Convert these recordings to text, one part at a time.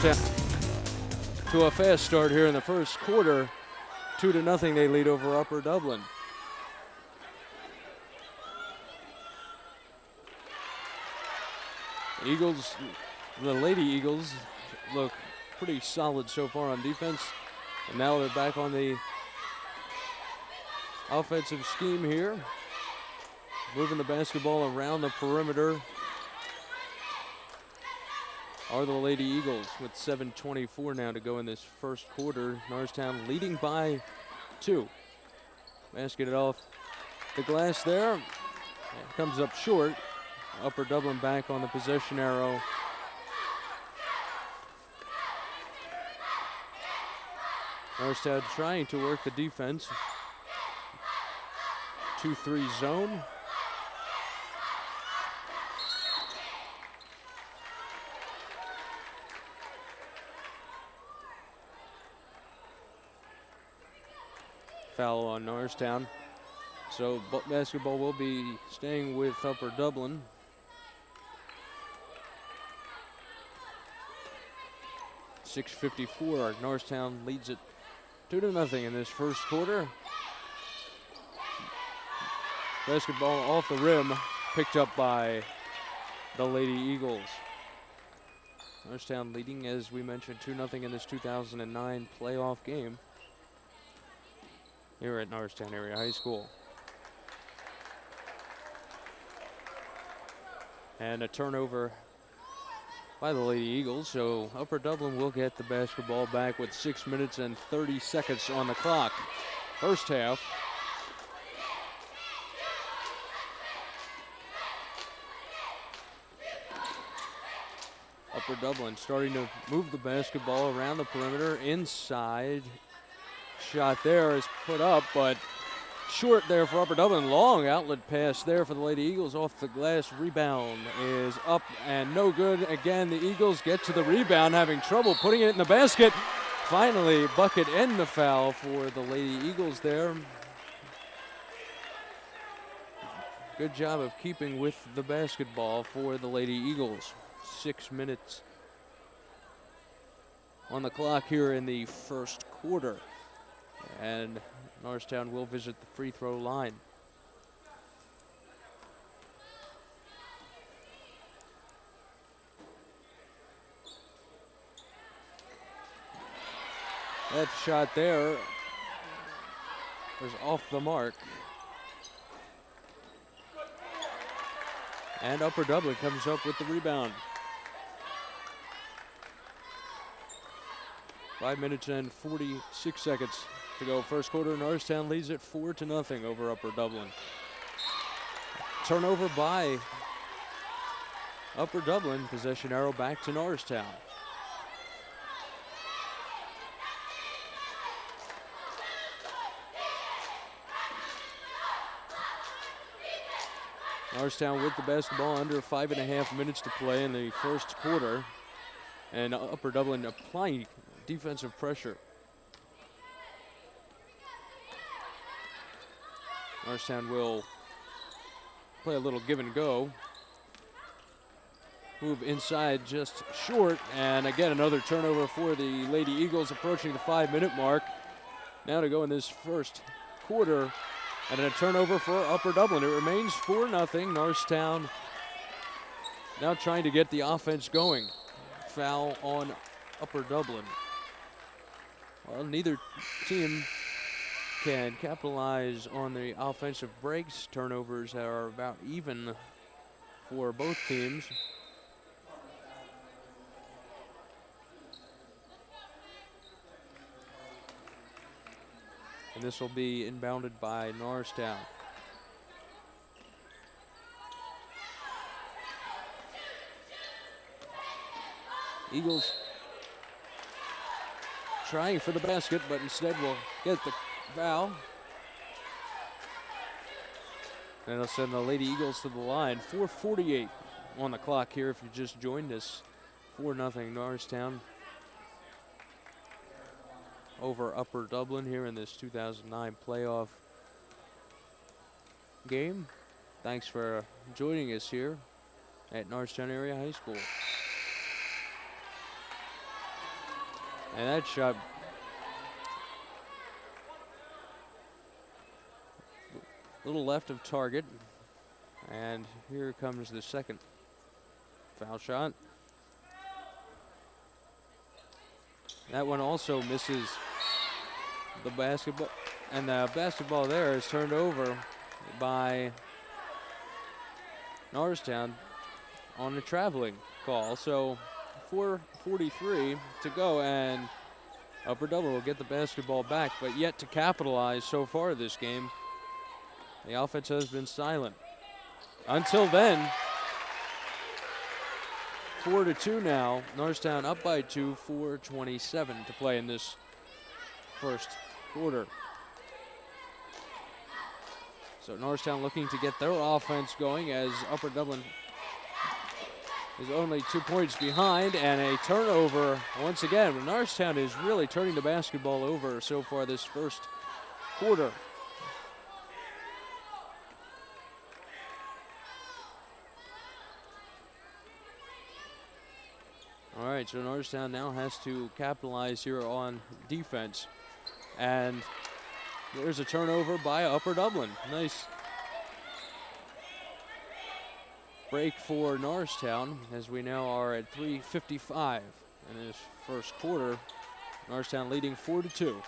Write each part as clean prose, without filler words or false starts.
Norristown to a fast start here in the first quarter. 2-0 they lead over Upper Dublin. Eagles, the Lady Eagles look pretty solid so far on defense. And now they're back on the offensive scheme here. Moving the basketball around the perimeter are the Lady Eagles with 7:24 now to go in this first quarter. Norristown leading by 2. Basket it off the glass there. It comes up short. Upper Dublin back on the possession arrow. Norristown trying to work the defense. 2-3 zone. Foul on Norristown. So basketball will be staying with Upper Dublin. .654. Norristown leads it 2-0 in this first quarter. Basketball off the rim, picked up by the Lady Eagles. Norristown leading, as we mentioned, 2-0 in this 2009 playoff game here at Norristown Area High School. And a turnover by the Lady Eagles, so Upper Dublin will get the basketball back with 6 minutes and 30 seconds on the clock. First half. Upper Dublin starting to move the basketball around the perimeter, inside. Shot there is put up, but short there for Upper Dublin. Long outlet pass there for the Lady Eagles off the glass. Rebound is up and no good. Again, the Eagles get to the rebound, having trouble putting it in the basket. Finally, bucket and the foul for the Lady Eagles there. Good job of keeping with the basketball for the Lady Eagles. 6 minutes on the clock here in the first quarter. And Norristown will visit the free throw line. That shot there was off the mark. And Upper Dublin comes up with the rebound. 5 minutes and 46 seconds to go. First quarter, Norristown leads it 4-0 over Upper Dublin. Turnover by Upper Dublin. Possession arrow back to Norristown. Norristown with the basketball, under 5.5 minutes to play in the first quarter. And Upper Dublin applying defensive pressure. Norristown will play a little give and go. Move inside just short, and again another turnover for the Lady Eagles, approaching the 5-minute mark. Now to go in this first quarter, and a turnover for Upper Dublin. It remains 4-0. Norristown now trying to get the offense going. Foul on Upper Dublin. Well, neither team can capitalize on the offensive breaks. Turnovers are about even for both teams. And this will be inbounded by Norristown. Eagles trying for the basket, but instead will get the foul. And it'll send the Lady Eagles to the line. 4:48 on the clock here if you just joined us. 4-0 Norristown over Upper Dublin here in this 2009 playoff game. Thanks for joining us here at Norristown Area High School. And that shot a little left of target. And here comes the second foul shot. That one also misses the basketball. And the basketball there is turned over by Norristown on a traveling call. So 4:43 to go, and Upper Dublin will get the basketball back, but yet to capitalize so far this game. The offense has been silent. Until then, 4-2 now. Norristown up by 2, 4:27 to play in this first quarter. So Norristown looking to get their offense going as Upper Dublin is only 2 points behind, and a turnover once again. Norristown is really turning the basketball over so far this first quarter. All right, so Norristown now has to capitalize here on defense. And there's a turnover by Upper Dublin. Nice break for Norristown, as we now are at 3:55 in this first quarter. Norristown leading 4-2.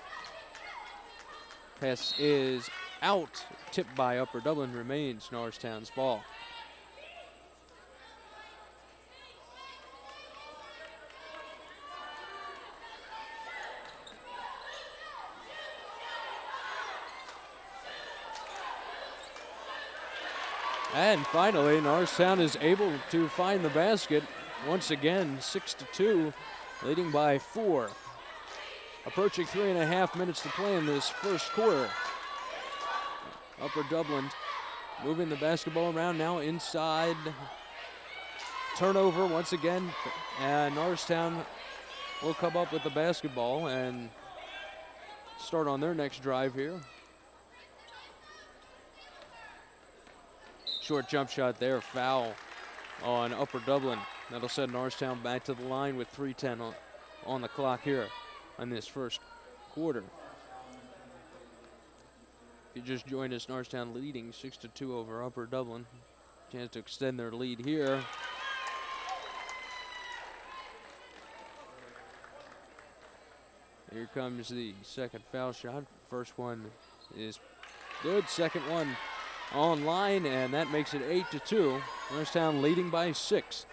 Pass is out, tipped by Upper Dublin, remains Norristown's ball. And finally, Norristown is able to find the basket. Once again, 6-2, leading by 4. Approaching 3.5 minutes to play in this first quarter. Upper Dublin moving the basketball around now inside. Turnover once again, and Norristown will come up with the basketball and start on their next drive here. Short jump shot there, foul on Upper Dublin. That'll send Norristown back to the line with 3:10 on the clock here in this first quarter. If you just joined us, Norristown leading 6-2 over Upper Dublin. Chance to extend their lead here. Here comes the second foul shot. First one is good, second one online, and that makes it 8-2. Norristown leading by 6.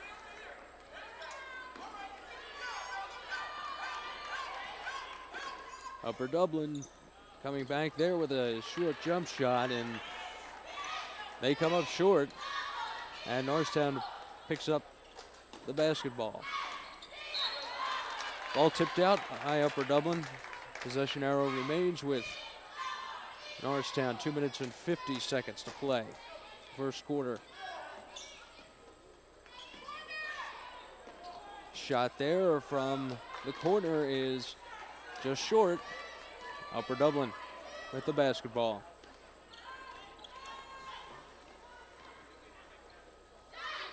Upper Dublin coming back there with a short jump shot, and they come up short, and Norristown picks up the basketball. Ball tipped out by Upper Dublin. Possession arrow remains with Norristown. 2 minutes and 50 seconds to play. First quarter. Shot there from the corner is just short. Upper Dublin with the basketball.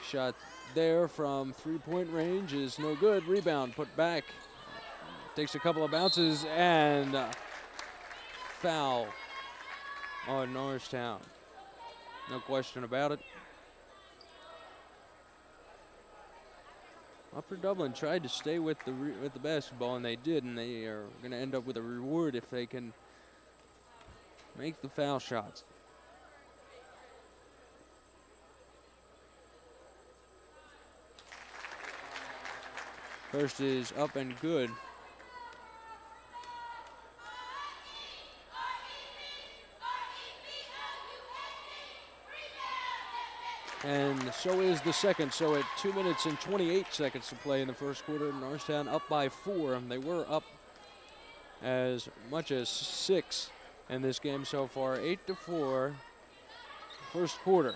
Shot there from three-point range is no good. Rebound put back. Takes a couple of bounces, and foul on Norristown. No question about it. Upper Dublin tried to stay with the basketball, and they did, and they are going to end up with a reward if they can make the foul shots. First is up and good. And so is the second. So at 2 minutes and 28 seconds to play in the first quarter, Norristown up by 4. They were up as much as 6 in this game so far. 8-4, first quarter.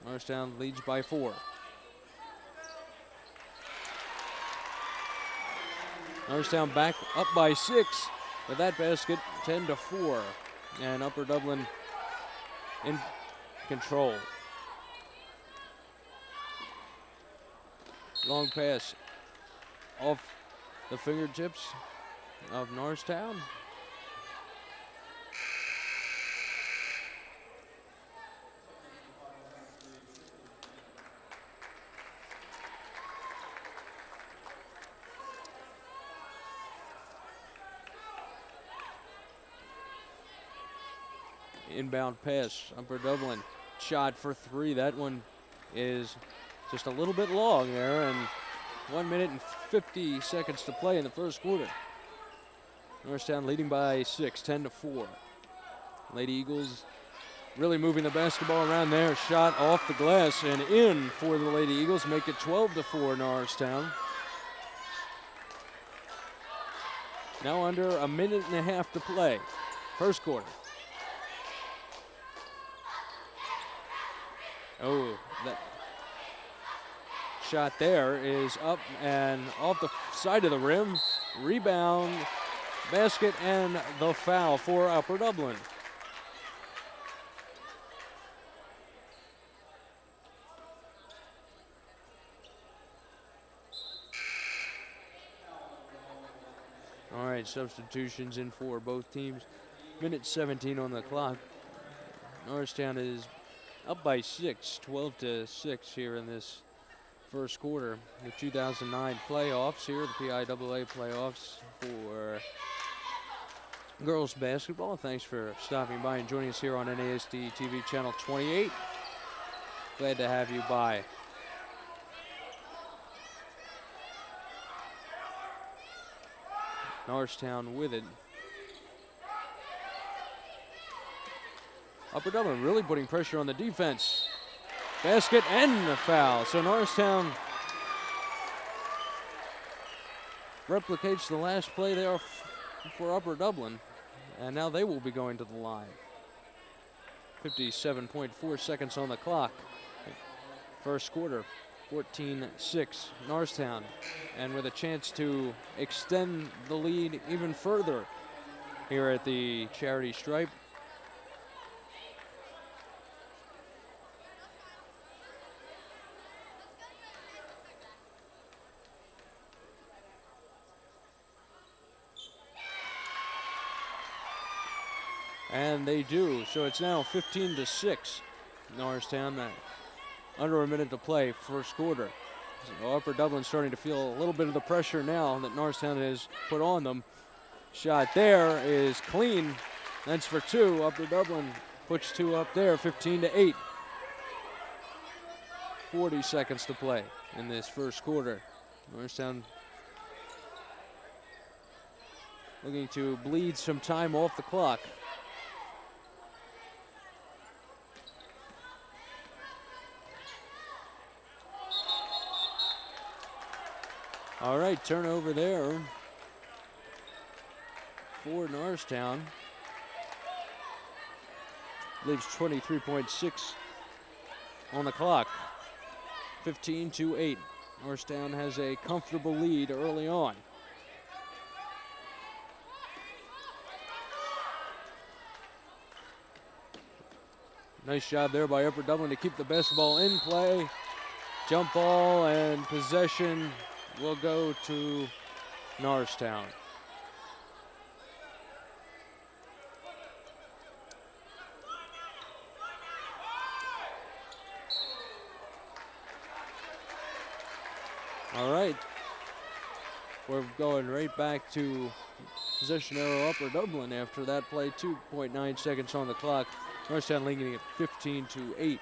Norristown leads by 4. Norristown back up by 6 with that basket, 10-4. And Upper Dublin in control. Long pass off the fingertips of Norristown. Inbound pass, Upper Dublin shot for three. That one is just a little bit long there, and 1 minute and 50 seconds to play in the first quarter. Norristown leading by 6, 10-4. Lady Eagles really moving the basketball around there. Shot off the glass and in for the Lady Eagles, make it 12-4 Norristown. Now under a minute and a half to play, first quarter. Oh, that shot there is up and off the side of the rim. Rebound, basket, and the foul for Upper Dublin. All right, substitutions in for both teams. Minute 17 on the clock. Norristown is up by 6, 12-6 here in this first quarter. The 2009 playoffs here, the PIAA playoffs for girls basketball. Thanks for stopping by and joining us here on NASD TV channel 28. Glad to have you by. Norristown with it. Upper Dublin really putting pressure on the defense. Basket and the foul. So Norristown replicates the last play there for Upper Dublin. And now they will be going to the line. 57.4 seconds on the clock. First quarter, 14-6 Norristown. And with a chance to extend the lead even further here at the charity stripe. And they do, so it's now 15-6. Norristown, under a minute to play, first quarter. So Upper Dublin starting to feel a little bit of the pressure now that Norristown has put on them. Shot there is clean. That's for two. Upper Dublin puts two up there, 15-8. 40 seconds to play in this first quarter. Norristown looking to bleed some time off the clock. All right, turnover there for Norristown. Leaves 23.6 on the clock. 15-8. Norristown has a comfortable lead early on. Nice job there by Upper Dublin to keep the basketball in play. Jump ball and possession will go to Norristown. All right, we're going right back to possession arrow Upper Dublin after that play. 2.9 seconds on the clock. Norristown leading at 15-8.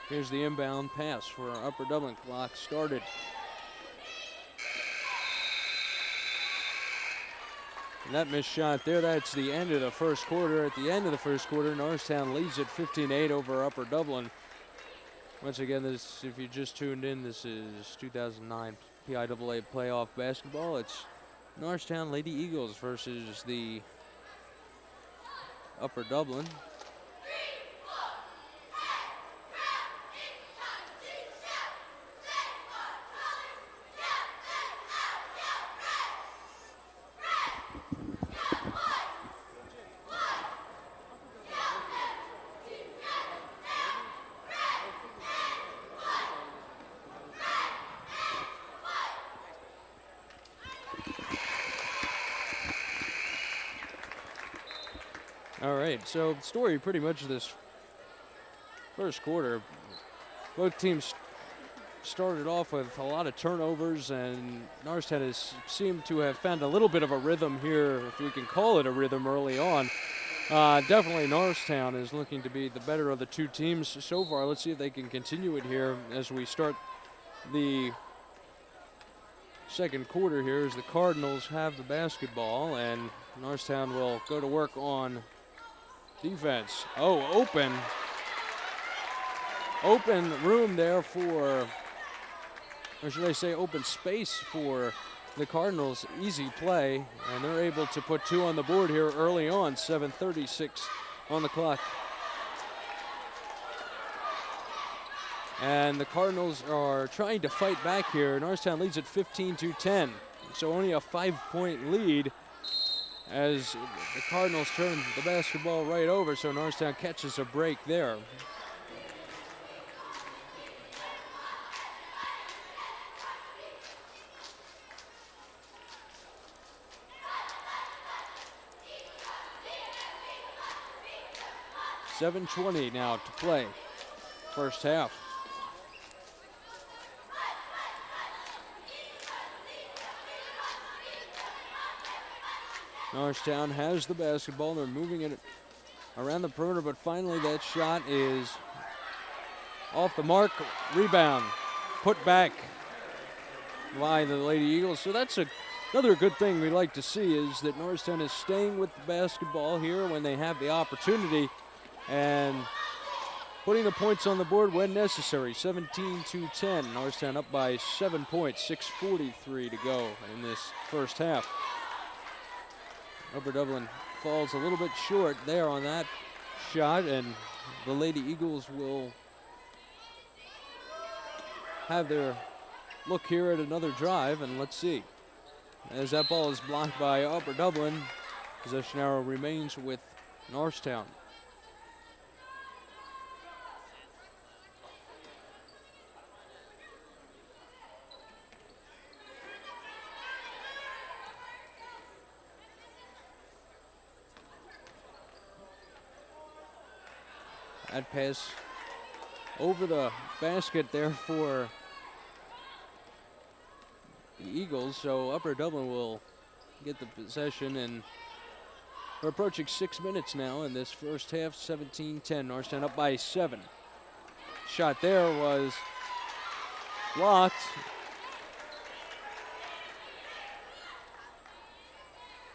Here's the inbound pass for Upper Dublin. Clock started. And that missed shot there, that's the end of the first quarter. At the end of the first quarter, Norristown leads at 15-8 over Upper Dublin. Once again, this, if you just tuned in, this is 2009 PIAA playoff basketball. It's Norristown Lady Eagles versus the Upper Dublin. All right, so story pretty much this first quarter. Both teams started off with a lot of turnovers, and Norristown has seemed to have found a little bit of a rhythm here, if we can call it a rhythm, early on. Definitely Norristown is looking to be the better of the two teams so far. Let's see if they can continue it here as we start the second quarter here, as the Cardinals have the basketball, and Norristown will go to work on defense. Oh, open room there for, or should I say open space for the Cardinals. Easy play, and they're able to put 2 on the board here early on. 7:36 on the clock. And the Cardinals are trying to fight back here. Norristown leads at 15-10, so only a 5-point lead as the Cardinals turn the basketball right over, so Norristown catches a break there. .7:20 now to play, first half. Norristown has the basketball. They're moving it around the perimeter, but finally that shot is off the mark. Rebound, put back by the Lady Eagles. So that's another good thing we like to see, is that Norristown is staying with the basketball here when they have the opportunity and putting the points on the board when necessary. 17-10. Norristown up by 7 points. 6:43 to go in this first half. Upper Dublin falls a little bit short there on that shot, and the Lady Eagles will have their look here at another drive, and let's see. As that ball is blocked by Upper Dublin, possession arrow remains with Norristown. That pass over the basket there for the Eagles, so Upper Dublin will get the possession, and we're approaching 6 minutes now in this first half. 17-10, Norristown up by 7. Shot there was blocked.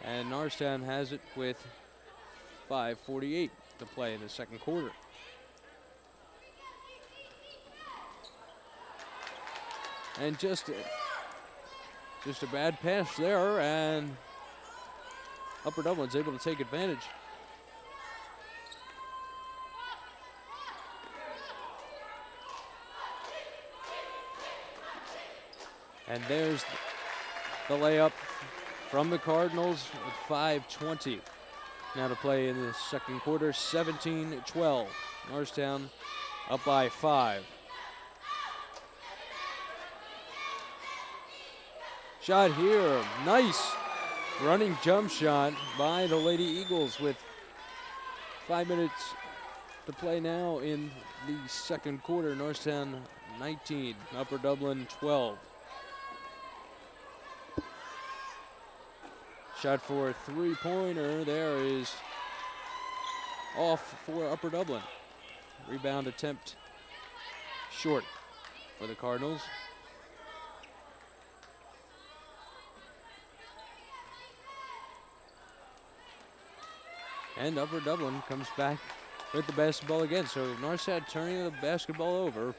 And Norristown has it with 5:48 to play in the second quarter. And just a bad pass there, and Upper Dublin's able to take advantage. And there's the layup from the Cardinals with 5:20 now to play in the second quarter. 17-12. Norristown up by 5. Shot here, nice running jump shot by the Lady Eagles with 5 minutes to play now in the second quarter. Norristown 19, Upper Dublin 12. Shot for a three-pointer there is off for Upper Dublin. Rebound attempt short for the Cardinals. And Upper Dublin comes back with the basketball again. So Norristown turning the basketball over.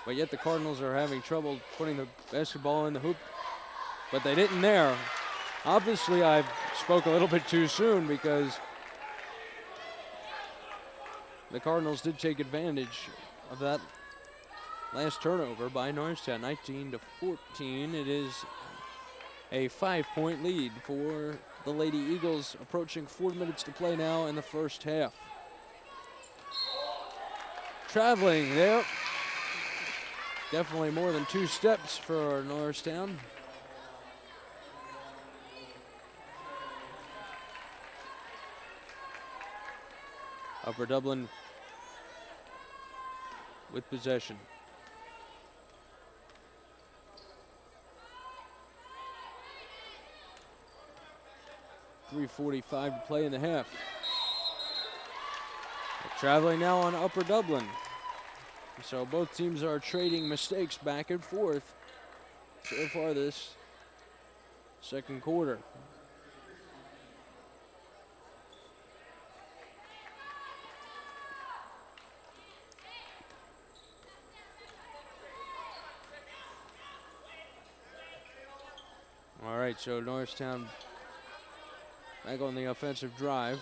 But yet the Cardinals are having trouble putting the basketball in the hoop. But they didn't there. Obviously, I spoke a little bit too soon because the Cardinals did take advantage of that last turnover by Norristown. 19-14. It is a 5-point lead for the Lady Eagles, approaching 4 minutes to play now in the first half. Traveling there. Definitely more than 2 steps for Norristown. Upper Dublin with possession. .345 to play in the half. Traveling now on Upper Dublin. So both teams are trading mistakes back and forth so far this second quarter. All right, so Norristown back on the offensive drive.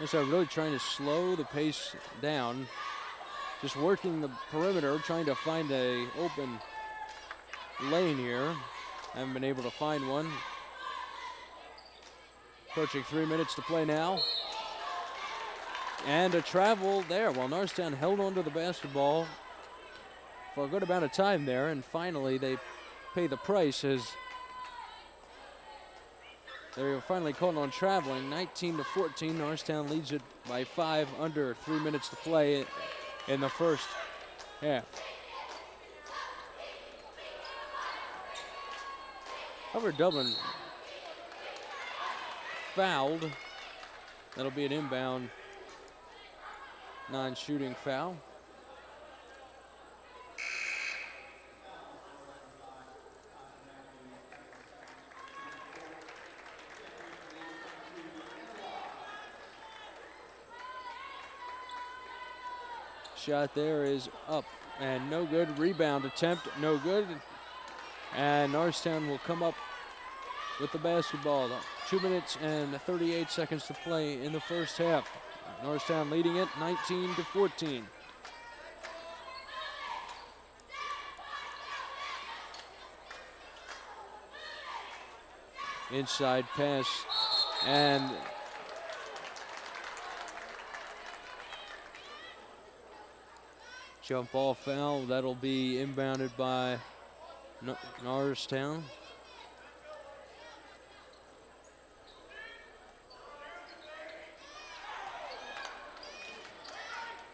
So really trying to slow the pace down, just working the perimeter, trying to find a open lane here. Haven't been able to find one. Approaching 3 minutes to play now. And a travel there while Norristown held on to the basketball for a good amount of time there, and finally they pay the price as they're finally caught on traveling. 19-14, Norristown leads it by 5, under 3 minutes to play in the first half. Upper Dublin fouled. That'll be an inbound non-shooting foul. Shot there is up and no good. Rebound attempt, no good. And Norristown will come up with the basketball. 2 minutes and 38 seconds to play in the first half. Norristown leading it 19-14. Inside pass and jump ball foul. That'll be inbounded by Norristown.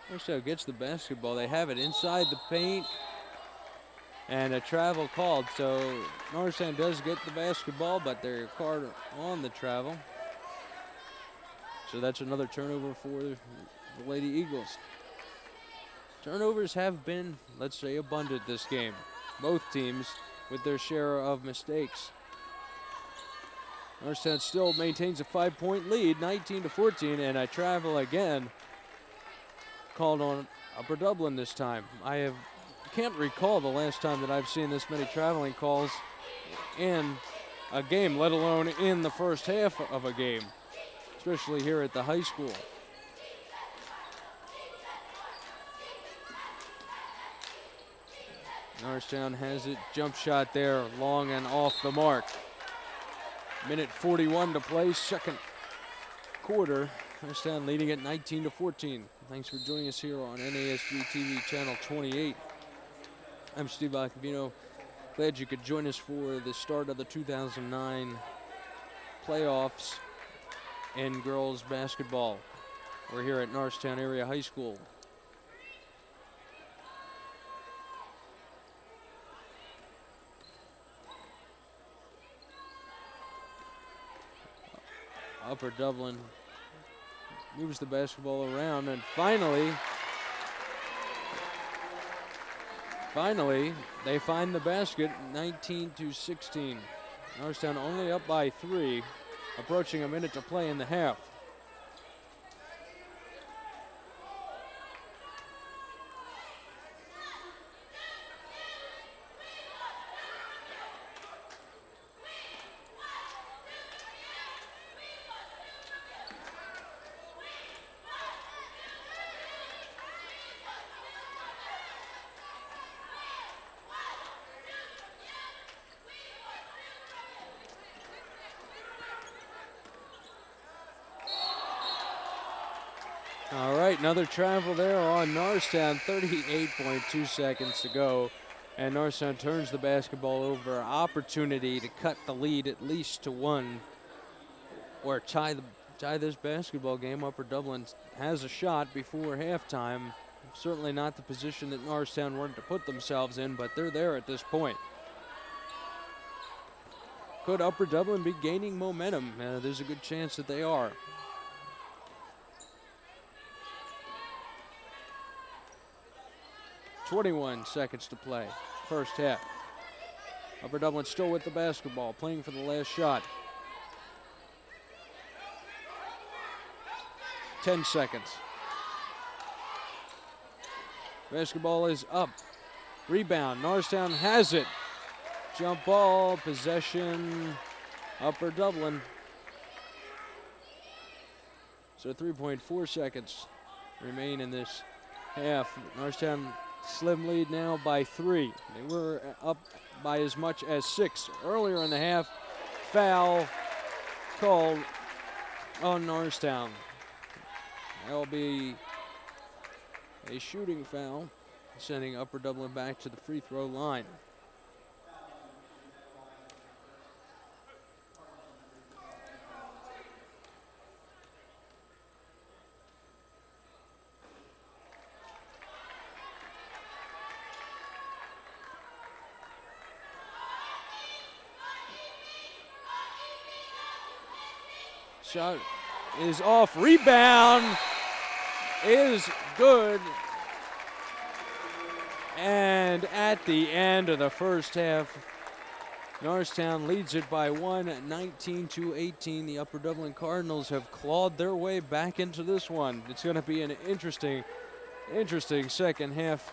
Norristown gets the basketball. They have it inside the paint. And a travel called. So Norristown does get the basketball, but they're called on the travel. So that's another turnover for the Lady Eagles. Turnovers have been, let's say, abundant this game. Both teams with their share of mistakes. Norristown still maintains a 5-point lead, 19-14, and a travel again called on Upper Dublin this time. I can't recall the last time that I've seen this many traveling calls in a game, let alone in the first half of a game, especially here at the high school. Norristown has it, jump shot there, long and off the mark. Minute 41 to play, second quarter. Norristown leading at 19-14. Thanks for joining us here on NASG TV channel 28. I'm Steve Acavino. Glad you could join us for the start of the 2009 playoffs in girls basketball. We're here at Norristown Area High School. Upper Dublin moves the basketball around, and finally, they find the basket, 19-16. Norristown only up by 3, approaching a minute to play in the half. All right, another travel there on Norristown, 38.2 seconds to go. And Norristown turns the basketball over. Opportunity to cut the lead at least to one or tie this basketball game. Upper Dublin has a shot before halftime. Certainly not the position that Norristown wanted to put themselves in, but they're there at this point. Could Upper Dublin be gaining momentum? There's a good chance that they are. .21 seconds to play, first half. Upper Dublin still with the basketball, playing for the last shot. 10 seconds. Basketball is up. Rebound, Norristown has it. Jump ball, possession, Upper Dublin. So 3.4 seconds remain in this half. Norristown slim lead now by 3. They were up by as much as 6 earlier in the half. Foul called on Norristown. That will be a shooting foul, sending Upper Dublin back to the free throw line. Shot is off. Rebound is good. And at the end of the first half, Norristown leads it by 1, 19-18. The Upper Dublin Cardinals have clawed their way back into this one. It's going to be an interesting second half.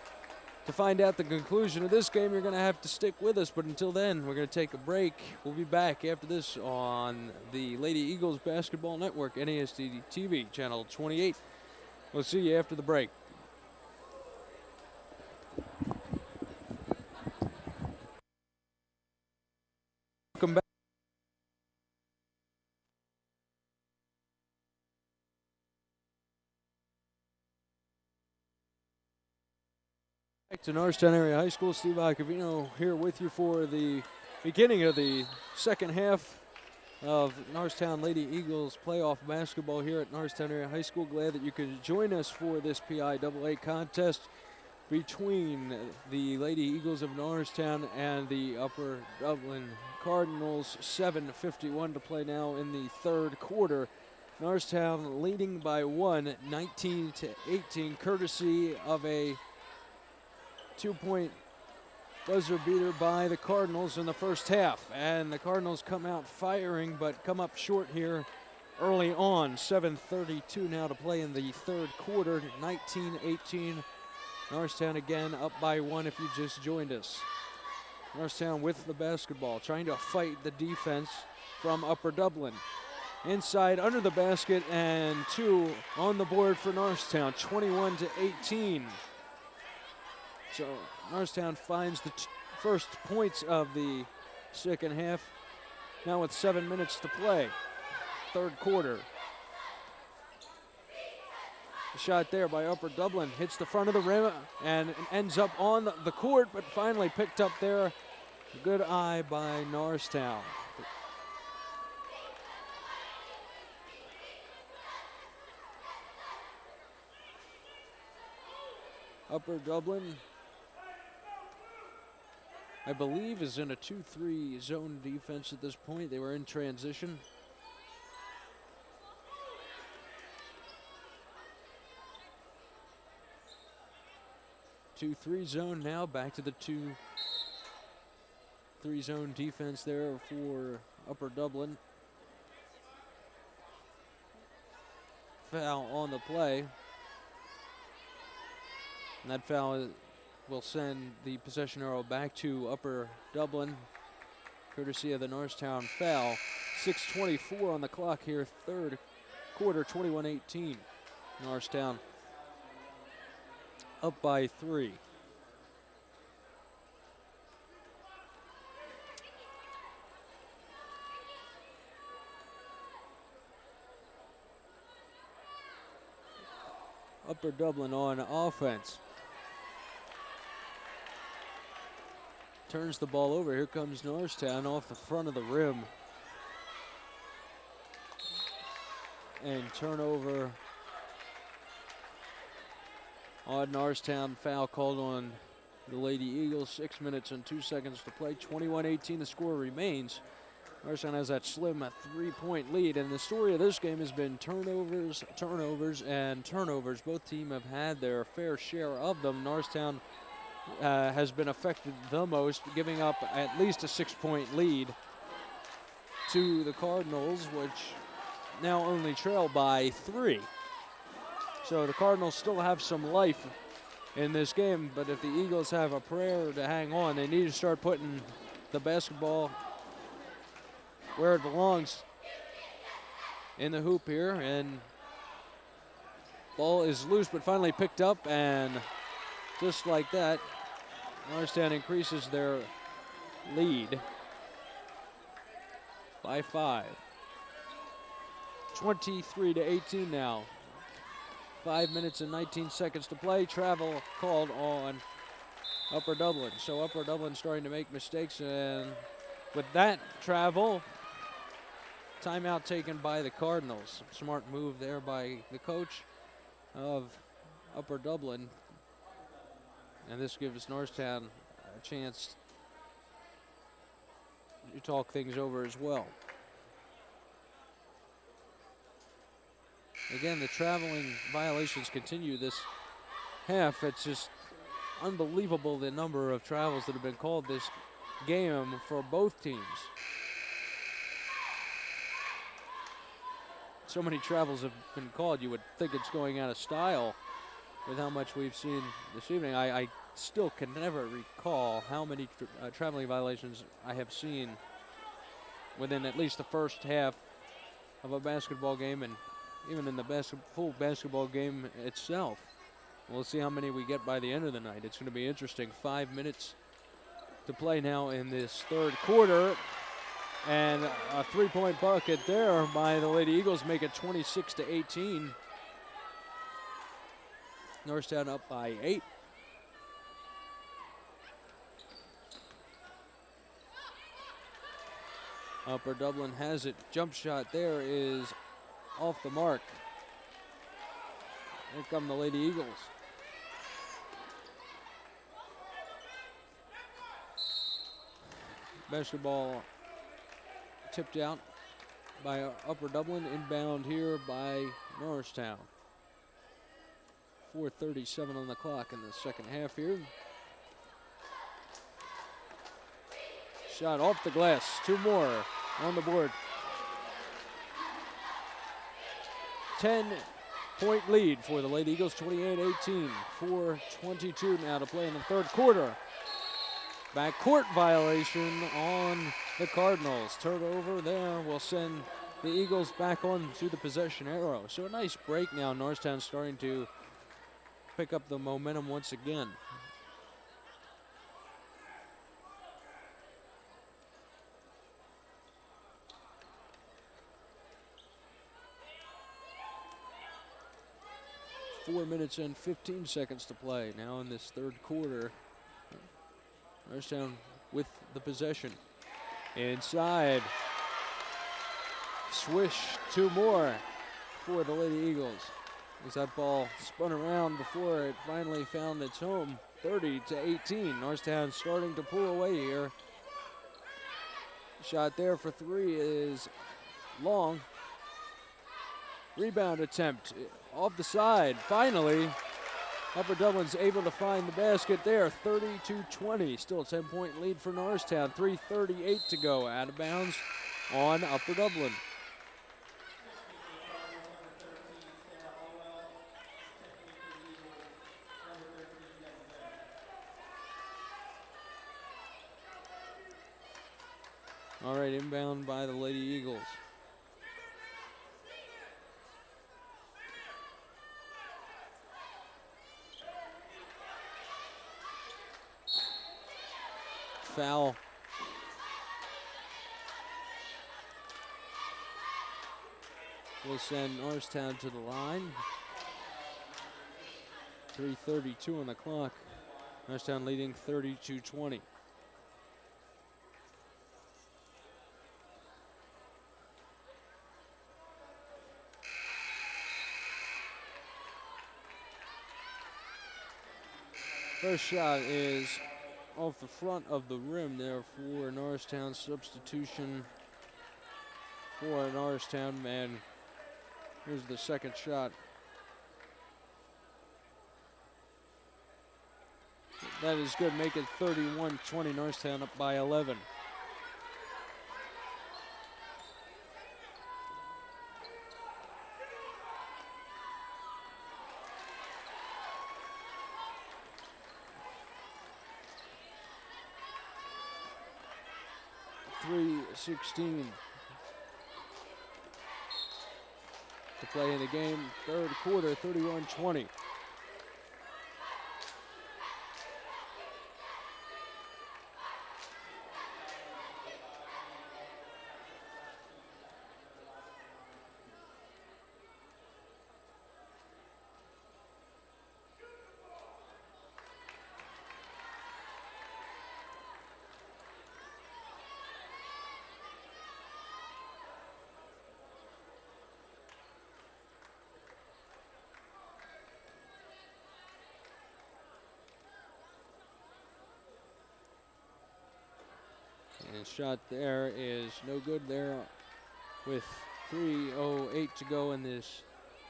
To find out the conclusion of this game, you're going to have to stick with us. But until then, we're going to take a break. We'll be back after this on the Lady Eagles Basketball Network, NAHS TV, Channel 28. We'll see you after the break. Welcome back. Back to Norristown Area High School. Steve Acavino here with you for the beginning of the second half of Norristown Lady Eagles playoff basketball here at Norristown Area High School. Glad that you could join us for this PIAA contest between the Lady Eagles of Norristown and the Upper Dublin Cardinals. 7:51 to play now in the third quarter. Norristown leading by 1, 19-18, courtesy of a 2-point buzzer beater by the Cardinals in the first half. And the Cardinals come out firing, but come up short here early on. 7:32 now to play in the third quarter. 19-18. Norristown again up by 1 if you just joined us. Norristown with the basketball, trying to fight the defense from Upper Dublin. Inside under the basket, and 2 on the board for Norristown. 21-18. So Norristown finds the first points of the second half, now with 7 minutes to play. Third quarter. A shot there by Upper Dublin, hits the front of the rim and ends up on the court, but finally picked up there. Good eye by Norristown. Upper Dublin, I believe, is in a 2-3 zone defense at this point. They were in transition. Two-three zone now, back to the 2-3 zone defense there for Upper Dublin. Foul on the play. And that foul will send the possession arrow back to Upper Dublin, courtesy of the Norristown foul. 6:24 on the clock here, third quarter, 21-18. Norristown up by 3. Upper Dublin on offense. Turns the ball over. Here comes Norristown off the front of the rim. And turnover on Norristown. Foul called on the Lady Eagles. 6 minutes and 2 seconds to play. 21-18 the score remains. Norristown has that slim 3-point lead. And the story of this game has been turnovers, and turnovers. Both teams have had their fair share of them. Norristown has been affected the most, giving up at least a 6-point lead to the Cardinals, which now only trail by 3. So the Cardinals still have some life in this game, but if the Eagles have a prayer to hang on, they need to start putting the basketball where it belongs in the hoop here. And ball is loose, but finally picked up, and just like that, Norristown increases their lead by 5. 23-18 now. 5 minutes and 19 seconds to play. Travel called on Upper Dublin. So Upper Dublin starting to make mistakes, and with that travel, timeout taken by the Cardinals. Smart move there by the coach of Upper Dublin. And this gives Norristown a chance to talk things over as well. Again, the traveling violations continue this half. It's just unbelievable the number of travels that have been called this game for both teams. So many travels have been called, you would think it's going out of style with how much we've seen this evening. I still can never recall how many traveling violations I have seen within at least the first half of a basketball game, and even in the full basketball game itself. We'll see how many we get by the end of the night. It's going to be interesting. 5 minutes to play now in this third quarter. And a 3-point bucket there by the Lady Eagles make it 26-18. Norristown up by 8. Upper Dublin has it. Jump shot there is off the mark. Here come the Lady Eagles. Basketball tipped out by Upper Dublin. Inbound here by Norristown. 4:37 on the clock in the second half here. Shot off the glass. 2 more on the board. 10-point lead for the Lady Eagles, 28-18. 4:22 now to play in the third quarter. Backcourt violation on the Cardinals. Turnover there will send the Eagles back on to the possession arrow. So a nice break now. Norristown starting to pick up the momentum once again. Four minutes and 15 seconds to play now in this third quarter. Norristown with the possession. Inside. Swish, 2 more for the Lady Eagles. As that ball spun around before it finally found its home. 30-18. Norristown starting to pull away here. Shot there for 3 is long. Rebound attempt off the side. Finally, Upper Dublin's able to find the basket there. 30-20. Still a 10-point lead for Norristown. 3:38 to go. Out of bounds on Upper Dublin. All right, inbound by the Lady Eagles. Foul. Will send Norristown to the line. 3:32 on the clock. Norristown leading 32-20. First shot is off the front of the rim there for Norristown. Substitution for Norristown, and here's the second shot. That is good, make it 31-20, Norristown up by 11. .316 to play in the game. Third quarter, 31-20. And shot there is no good there with 3:08 to go in this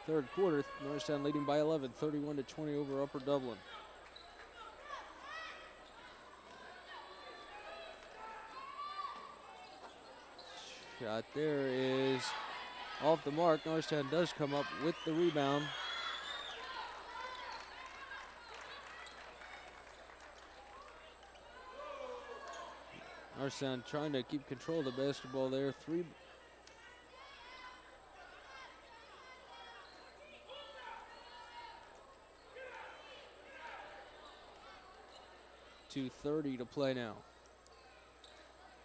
third quarter. Norristown leading by 11, 31-20 over Upper Dublin. Shot there is off the mark. Norristown does come up with the rebound. Norristown trying to keep control of the basketball there. 2:30 to play now.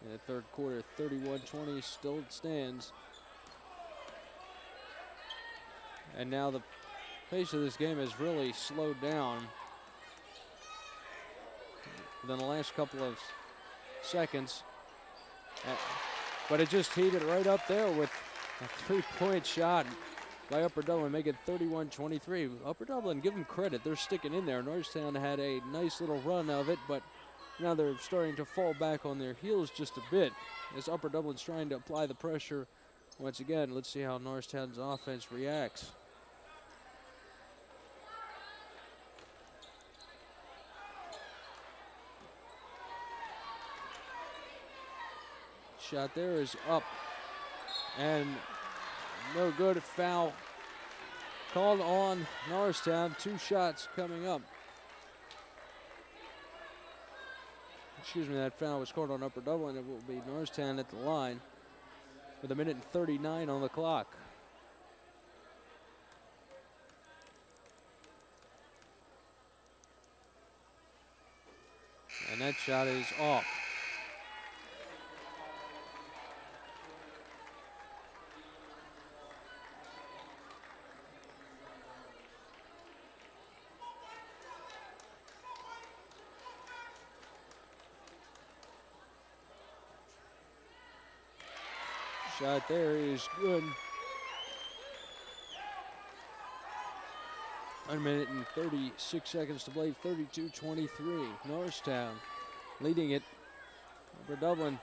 In the third quarter, 31-20 still stands. And now the pace of this game has really slowed down. Within the last couple of seconds, but it just heated right up there with a three-point shot by Upper Dublin, make it 31-23. Upper Dublin, give them credit, they're sticking in there. Norristown had a nice little run of it, but now they're starting to fall back on their heels just a bit as Upper Dublin's trying to apply the pressure once again. Let's see how Norristown's offense reacts. Shot there is up and no good. Foul called on Norristown. 2 shots coming up. Excuse me, that foul was called on Upper Dublin. It will be Norristown at the line with 1:39 on the clock. And that shot is off. Shot there is good. 1 minute and 36 seconds to play, 32-23. Norristown leading it. Upper Dublin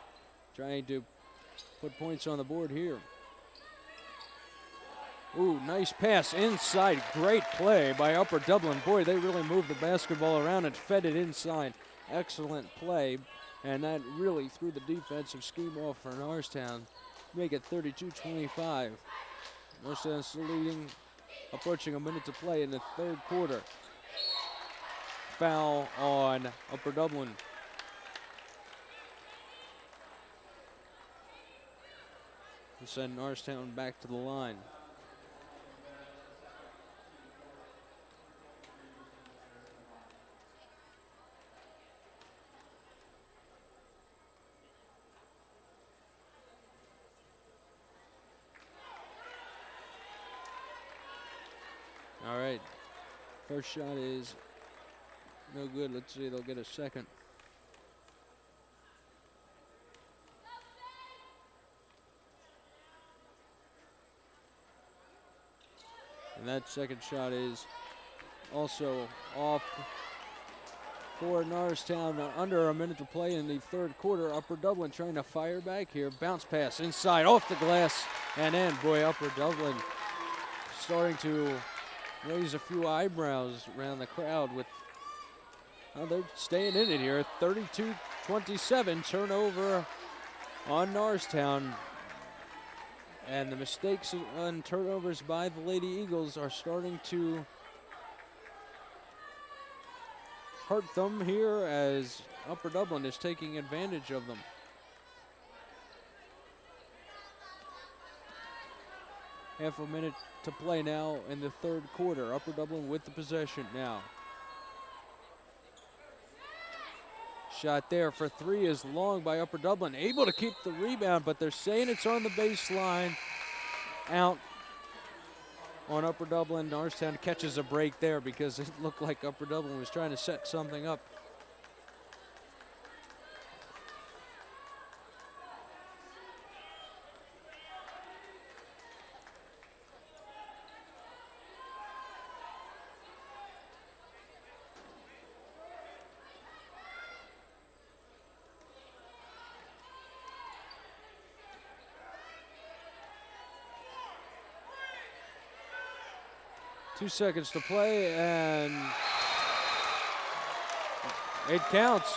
trying to put points on the board here. Ooh, nice pass inside. Great play by Upper Dublin. Boy, they really moved the basketball around and fed it inside. Excellent play, and that really threw the defensive scheme off for Norristown. Make it 32-25. Norristown still leading, approaching a minute to play in the third quarter. Foul on Upper Dublin. And send Norristown back to the line. First shot is no good. Let's see, they'll get a second. And that second shot is also off for Norristown. Under a minute to play in the third quarter. Upper Dublin trying to fire back here. Bounce pass inside, off the glass, and in. Boy, Upper Dublin starting to raise a few eyebrows around the crowd with, they're staying in it here. 32-27, turnover on Norristown. And the mistakes on turnovers by the Lady Eagles are starting to hurt them here as Upper Dublin is taking advantage of them. Half a minute to play now in the third quarter. Upper Dublin with the possession now. Shot there for three is long by Upper Dublin. Able to keep the rebound, but they're saying it's on the baseline. Out on Upper Dublin. Norristown catches a break there because it looked like Upper Dublin was trying to set something up. 2 seconds to play, and it counts.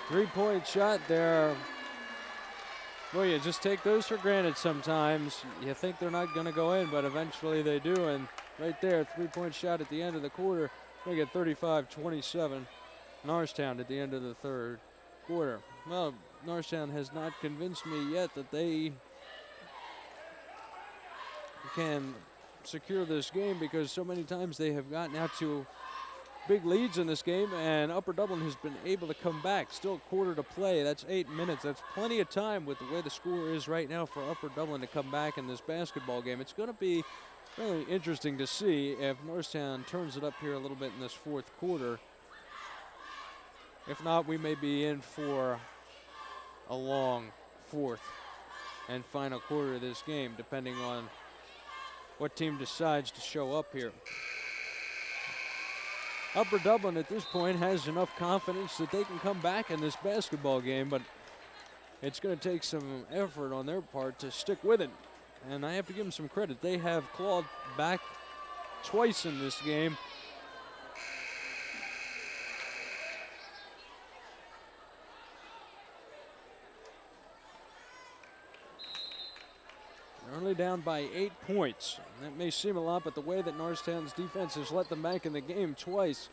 3-point shot there. Boy, you just take those for granted sometimes. You think they're not going to go in, but eventually they do. And right there, 3-point shot at the end of the quarter. They get 35-27. Norristown at the end of the third quarter. Well, Norristown has not convinced me yet that they can secure this game, because so many times they have gotten out to big leads in this game, and Upper Dublin has been able to come back. Still a quarter to play. That's 8 minutes. That's plenty of time with the way the score is right now for Upper Dublin to come back in this basketball game. It's going to be really interesting to see if Norristown turns it up here a little bit in this fourth quarter. If not, we may be in for a long fourth and final quarter of this game, depending on what team decides to show up here. Upper Dublin at this point has enough confidence that they can come back in this basketball game, but it's going to take some effort on their part to stick with it. And I have to give them some credit. They have clawed back twice in this game. They're only down by 8 points. That may seem a lot, but the way that Norristown's defense has let them back in the game twice,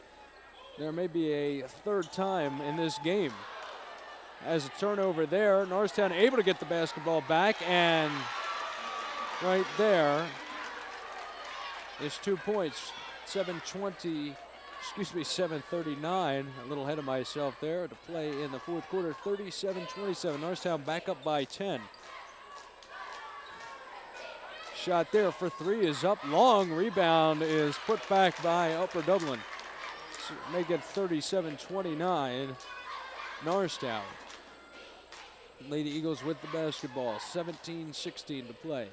there may be a third time in this game. As a turnover there, Norristown able to get the basketball back, and right there is 2 points. 7:39, a little ahead of myself there, to play in the fourth quarter. 37-27, Norristown back up by 10. Shot there for three is up long. Rebound is put back by Upper Dublin. So make it 37-29, Norristown. Lady Eagles with the basketball. 17-16 to play.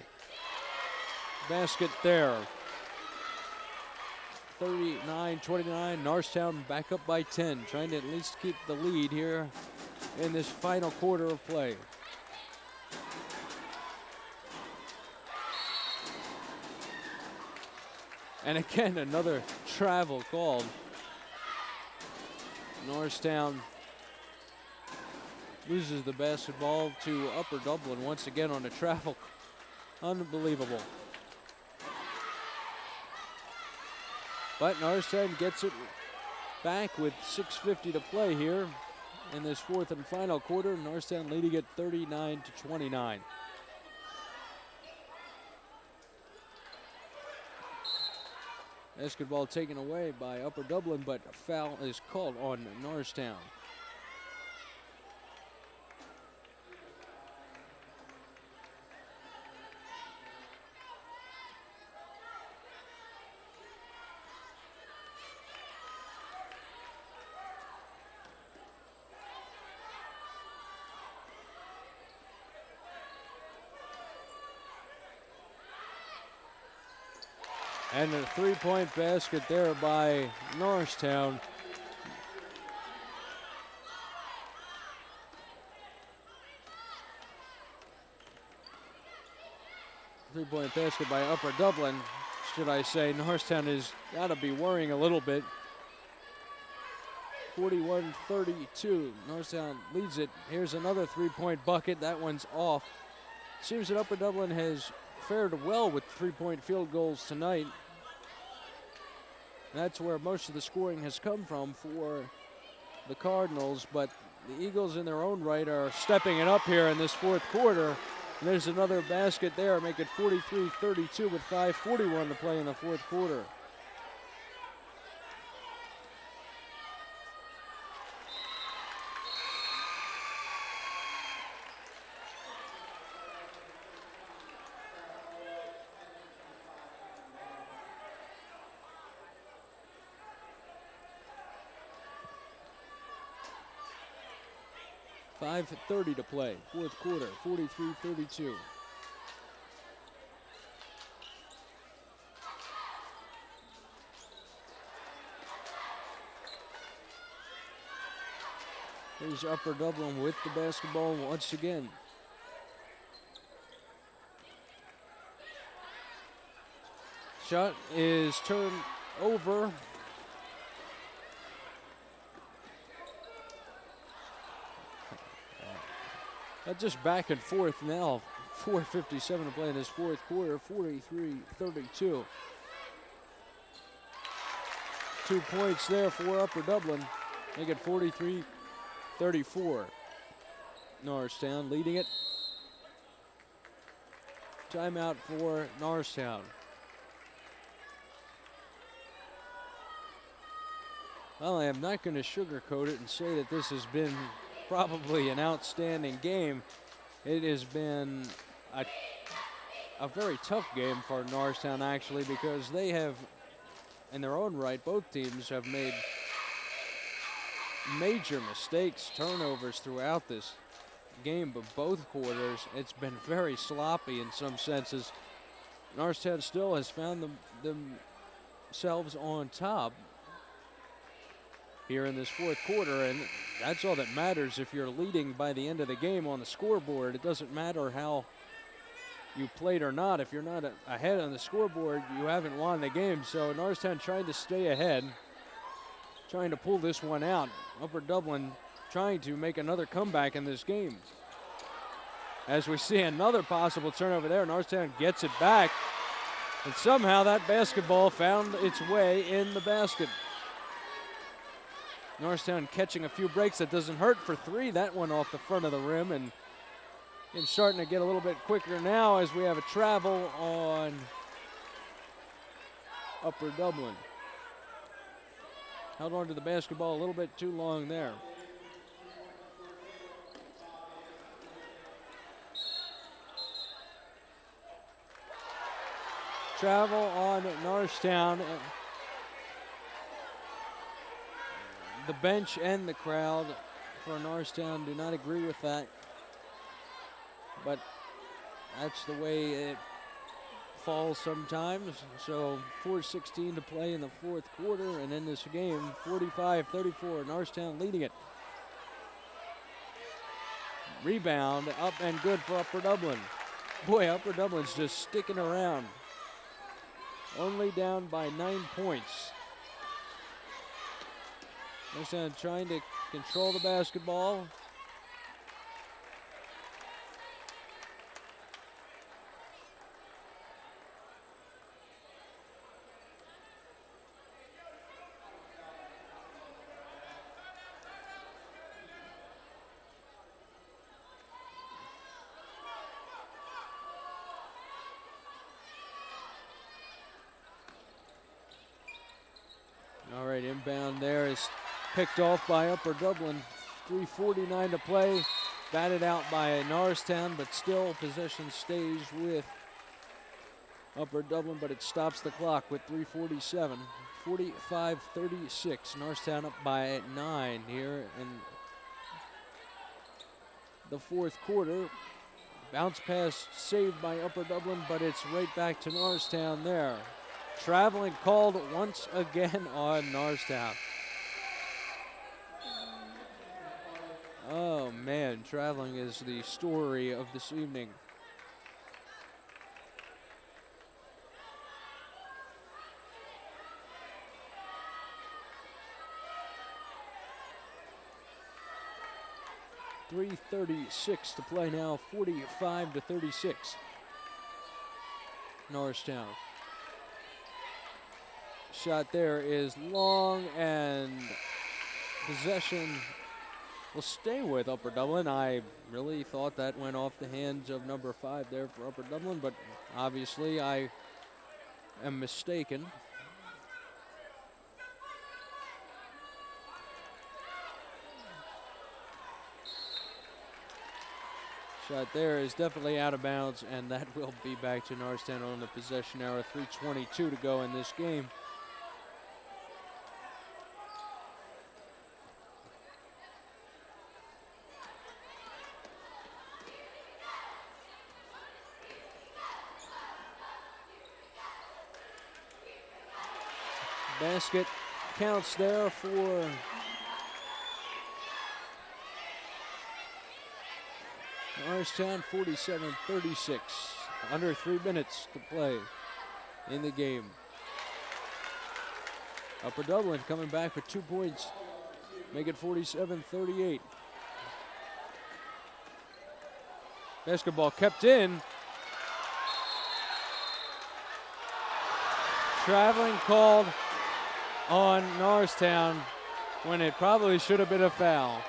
Basket there. 39-29, Norristown back up by 10, trying to at least keep the lead here in this final quarter of play. And again, another travel called. Norristown loses the basketball to Upper Dublin once again on a travel. Unbelievable. But Norristown gets it back with 6:50 to play here in this fourth and final quarter. Norristown leading at 39-29. Basketball taken away by Upper Dublin, but a foul is called on Norristown. And a three-point basket there by Norristown. Three-point basket by Upper Dublin, should I say. Norristown has got to be worrying a little bit. 41-32. Norristown leads it. Here's another three-point bucket. That one's off. Seems that Upper Dublin has fared well with three-point field goals tonight. That's where most of the scoring has come from for the Cardinals, but the Eagles in their own right are stepping it up here in this fourth quarter. And there's another basket there, make it 43-32 with 5:41 to play in the fourth quarter. .5:30 to play, fourth quarter, 43-32. Here's Upper Dublin with the basketball once again. Shot is turned over. Just back and forth now. 4:57 to play in this fourth quarter, 43-32. 2 points there for Upper Dublin. Make it 43-34. Norristown leading it. Timeout for Norristown. Well, I am not going to sugarcoat it and say that this has been probably an outstanding game. It has been a very tough game for Norristown, actually, because they have, in their own right, both teams have made major mistakes, turnovers throughout this game, but both quarters, it's been very sloppy in some senses. Norristown still has found themselves on top here in this fourth quarter, and that's all that matters if you're leading by the end of the game on the scoreboard. It doesn't matter how you played or not. If you're not ahead on the scoreboard, you haven't won the game. So Norristown trying to stay ahead, trying to pull this one out. Upper Dublin trying to make another comeback in this game. As we see another possible turnover there, Norristown gets it back, and somehow that basketball found its way in the basket. Norristown catching a few breaks. That doesn't hurt for three. That one off the front of the rim, and it's starting to get a little bit quicker now as we have a travel on Upper Dublin. Held on to the basketball a little bit too long there. Travel on Norristown. The bench and the crowd for Norristown do not agree with that, but that's the way it falls sometimes. So 4:16 to play in the fourth quarter, and in this game, 45-34, Norristown leading it. Rebound up and good for Upper Dublin. Boy, Upper Dublin's just sticking around. Only down by 9 points. Norristown trying to control the basketball. All right, inbound there is picked off by Upper Dublin. 3:49 to play. Batted out by Norristown, but still possession stays with Upper Dublin, but it stops the clock with 3:47. 45-36. Norristown up by 9 here in the fourth quarter. Bounce pass saved by Upper Dublin, but it's right back to Norristown there. traveling called once again on Norristown. Oh man, traveling is the story of this evening. .336 to play now, 45-36. Norristown. Shot there is long, and possession will stay with Upper Dublin. I really thought that went off the hands of number 5 there for Upper Dublin, but obviously I am mistaken. Shot there is definitely out of bounds, and that will be back to Norristown on the possession arrow. 3:22 to go in this game. Basket counts there for Norristown, 47-36. Under 3 minutes to play in the game. Upper Dublin coming back with 2 points, make it 47-38. Basketball kept in. Traveling called on Norristown when it probably should have been a foul.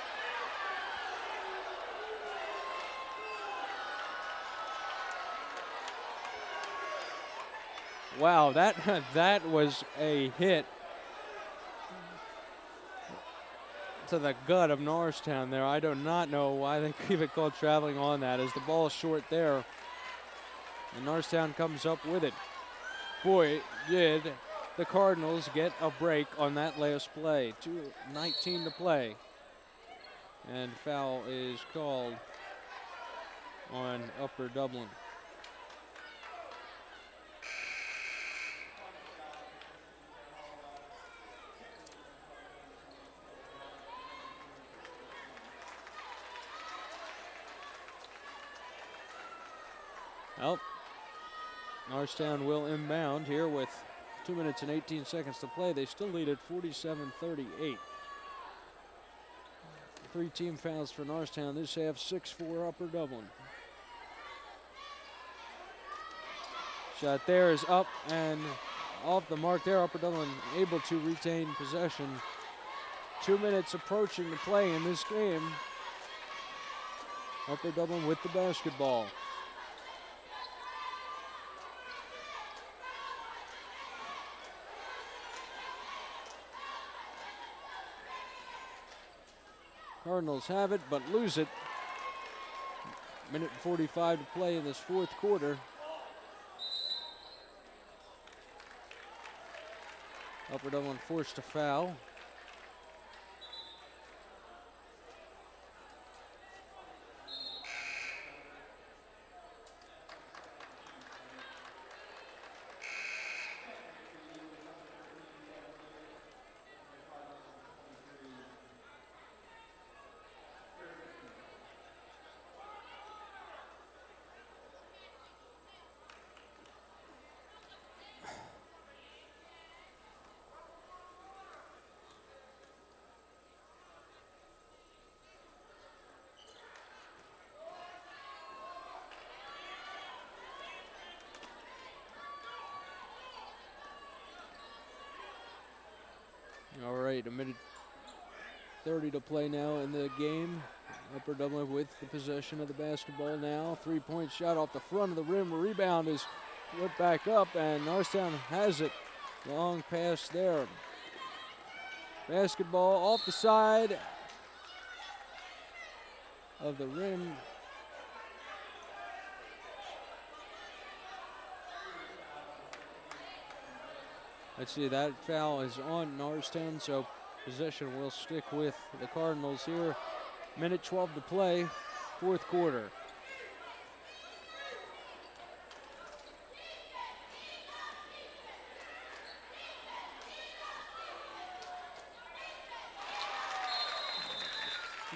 Wow, that was a hit to the gut of Norristown there. I do not know why they keep it called traveling on that, as the ball is short there. And Norristown comes up with it. Boy, did the Cardinals get a break on that last play. 2:19 to play. And foul is called on Upper Dublin. Well, Norristown will inbound here with 2 minutes and 18 seconds to play. They still lead at 47-38. 3 team fouls for Norristown this half, 6 for Upper Dublin. Shot there is up and off the mark there. Upper Dublin able to retain possession. 2 minutes approaching to play in this game. Upper Dublin with the basketball. Cardinals have it, but lose it. Minute 45 to play in this fourth quarter. Upper Dublin forced to foul. All right, a minute 30 to play now in the game. Upper Dublin with the possession of the basketball now. 3-point shot off the front of the rim. Rebound is put back up, and Norristown has it. Long pass there. Basketball off the side of the rim. Let's see, that foul is on Norristown, so possession will stick with the Cardinals here. Minute 12 to play, fourth quarter.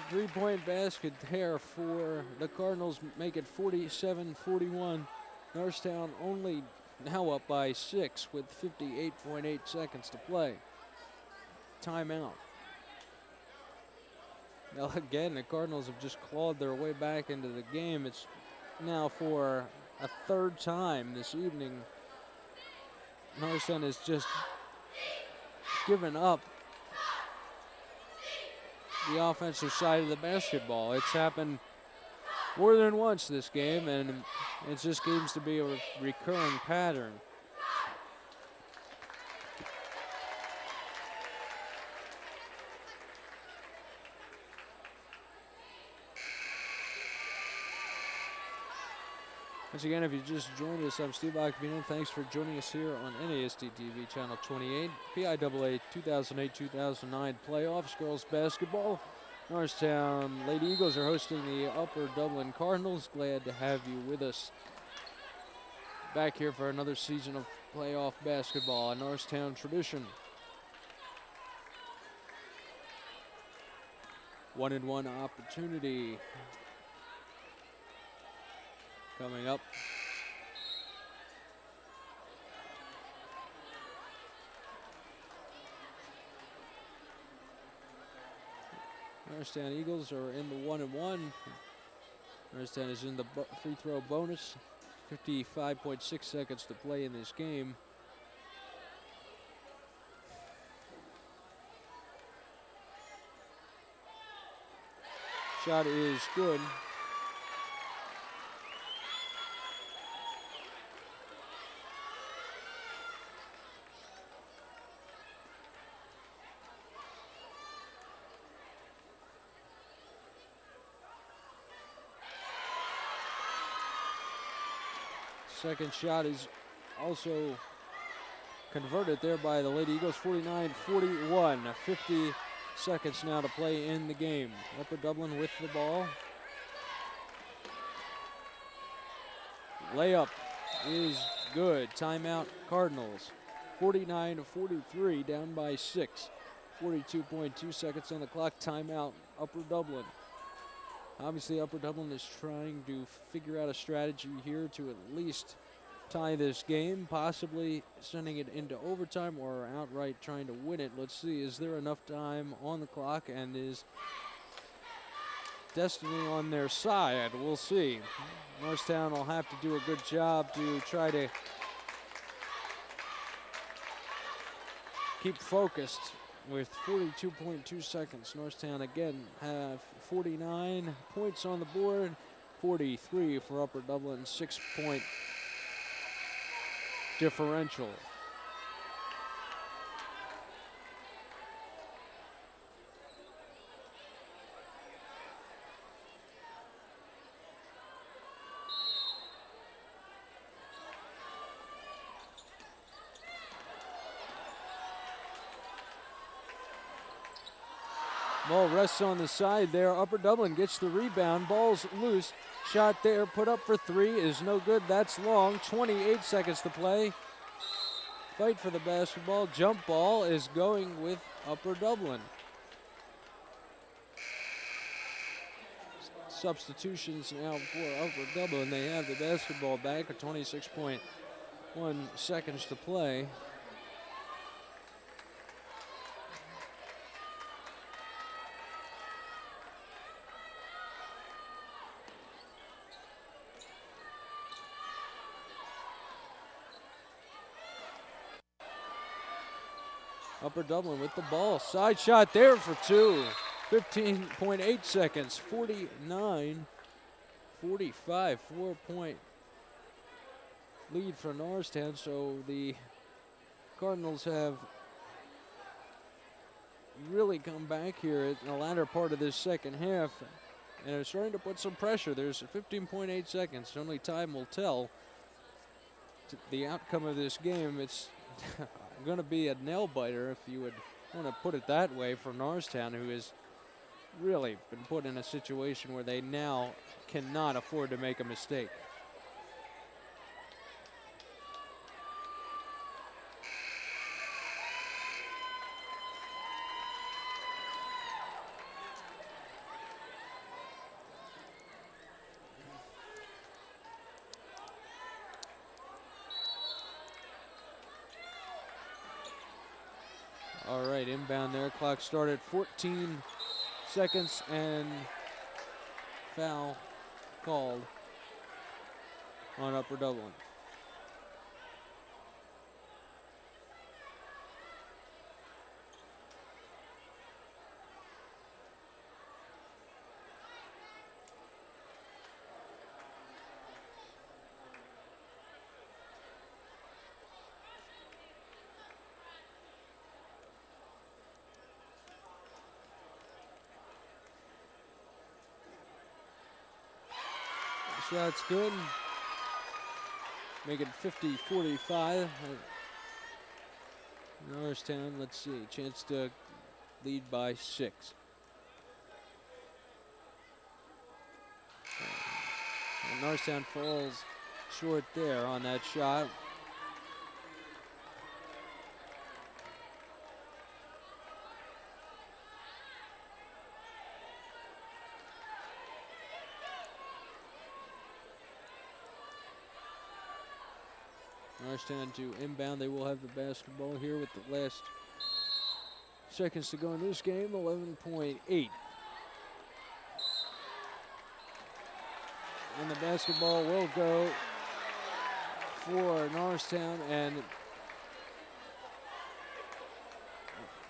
three-point basket there for the Cardinals, make it 47-41. Norristown only now up by 6 with 58.8 seconds to play. Timeout. Now again, the Cardinals have just clawed their way back into the game. It's now for a third time this evening. Norristown has just given up the offensive side of the basketball. It's happened more than once this game, and it just seems to be a recurring pattern. Once again, if you just joined us, I'm Steve Acavino. Thanks for joining us here on NAHS TV Channel 28. PIAA 2008-2009 playoffs, girls basketball. Norristown Lady Eagles are hosting the Upper Dublin Cardinals. Glad to have you with us back here for another season of playoff basketball, a Norristown tradition. 1-and-1 opportunity coming up. Norristown Eagles are in the 1-and-1. Norristown is in the free throw bonus. 55.6 seconds to play in this game. Shot is good. Second shot is also converted there by the Lady Eagles. 49-41. 50 seconds now to play in the game. Upper Dublin with the ball. Layup is good. Timeout Cardinals. 49-43, down by 6. 42.2 seconds on the clock. Timeout Upper Dublin. Obviously, Upper Dublin is trying to figure out a strategy here to at least tie this game, possibly sending it into overtime or outright trying to win it. Let's see, is there enough time on the clock, and is destiny on their side? We'll see. Norristown will have to do a good job to try to keep focused. With 42.2 seconds, Norristown again have 49 points on the board, 43 for Upper Dublin, 6-point differential. Ball rests on the side there. Upper Dublin gets the rebound. Ball's loose. Shot there, put up for three is no good. That's long. 28 seconds to play. Fight for the basketball. Jump ball is going with Upper Dublin. Substitutions now for Upper Dublin. They have the basketball back at 26.1 seconds to play. Upper Dublin with the ball. Side shot there for two. 15.8 seconds. 49-45. 4-point lead for Norristown. So the Cardinals have really come back here in the latter part of this second half and are starting to put some pressure. There's 15.8 seconds. Only time will tell the outcome of this game. It's going to be a nail biter, if you would want to put it that way, for Norristown, who has really been put in a situation where they now cannot afford to make a mistake. All right, inbound there. Clock started 14 seconds and foul called on Upper Dublin. Shot's good. Make it 50-45. Norristown, let's see, chance to lead by 6. And Norristown falls short there on that shot. Norristown to inbound. They will have the basketball here with the last seconds to go in this game, 11.8. And the basketball will go for Norristown, and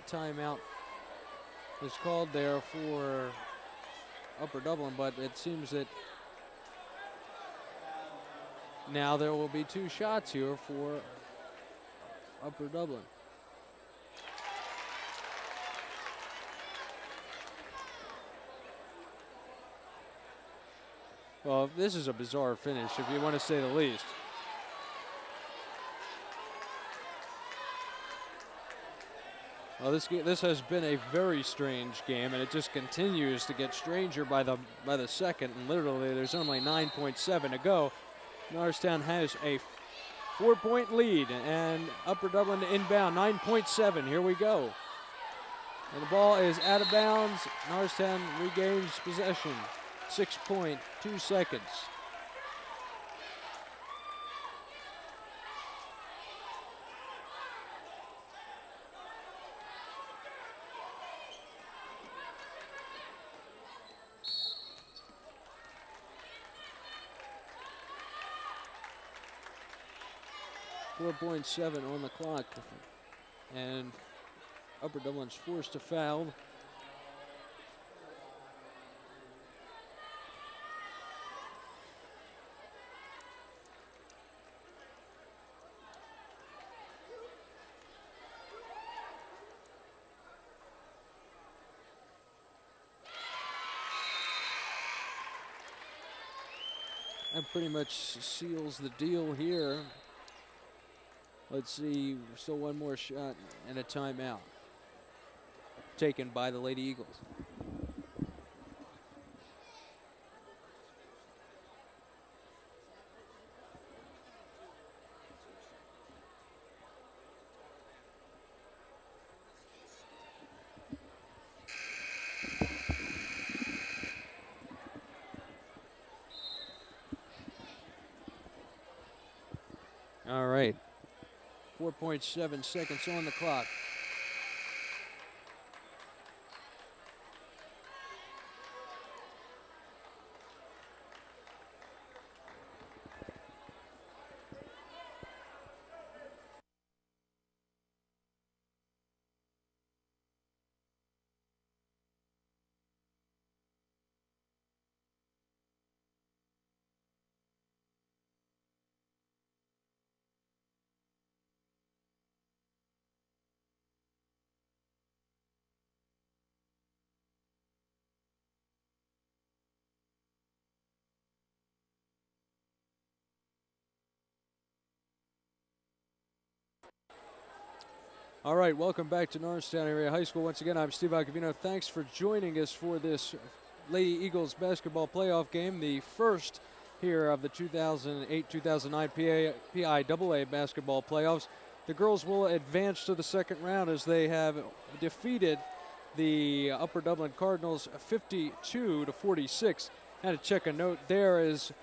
timeout is called there for Upper Dublin, but it seems that now there will be 2 shots here for Upper Dublin. Well, this is a bizarre finish, if you want to say the least. Well, this has been a very strange game, and it just continues to get stranger by the second. And literally, there's only 9.7 to go. Norristown has a 4-point lead, and Upper Dublin to inbound, 9.7. Here we go. And the ball is out of bounds. Norristown regains possession. 6.2 seconds. .7 on the clock, and Upper Dublin's forced to foul. That pretty much seals the deal here. Let's see, still one more shot and a timeout taken by the Lady Eagles. All right. 4.7 seconds on the clock. All right, welcome back to Norristown Area High School. Once again, I'm Steve Acavino. Thanks for joining us for this Lady Eagles basketball playoff game, the first here of the 2008-2009 PIAA basketball playoffs. The girls will advance to the second round as they have defeated the Upper Dublin Cardinals 52-46. I had to check a note there as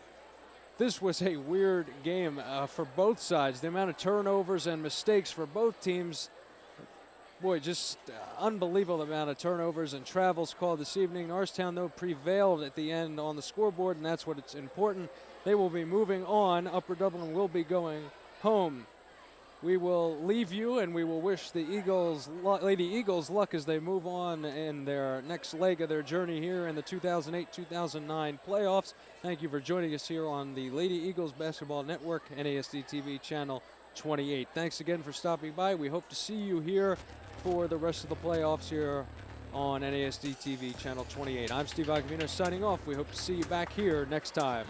this was a weird game for both sides. The amount of turnovers and mistakes for both teams Boy, just unbelievable amount of turnovers and travels called this evening. Norristown, though, prevailed at the end on the scoreboard, and that's what it's important. They will be moving on. Upper Dublin will be going home. We will leave you, and we will wish the Lady Eagles luck as they move on in their next leg of their journey here in the 2008-2009 playoffs. Thank you for joining us here on the Lady Eagles Basketball Network, NASD TV Channel 28. Thanks again for stopping by. We hope to see you here for the rest of the playoffs here on NASD TV Channel 28. I'm Steve Agavino signing off. We hope to see you back here next time.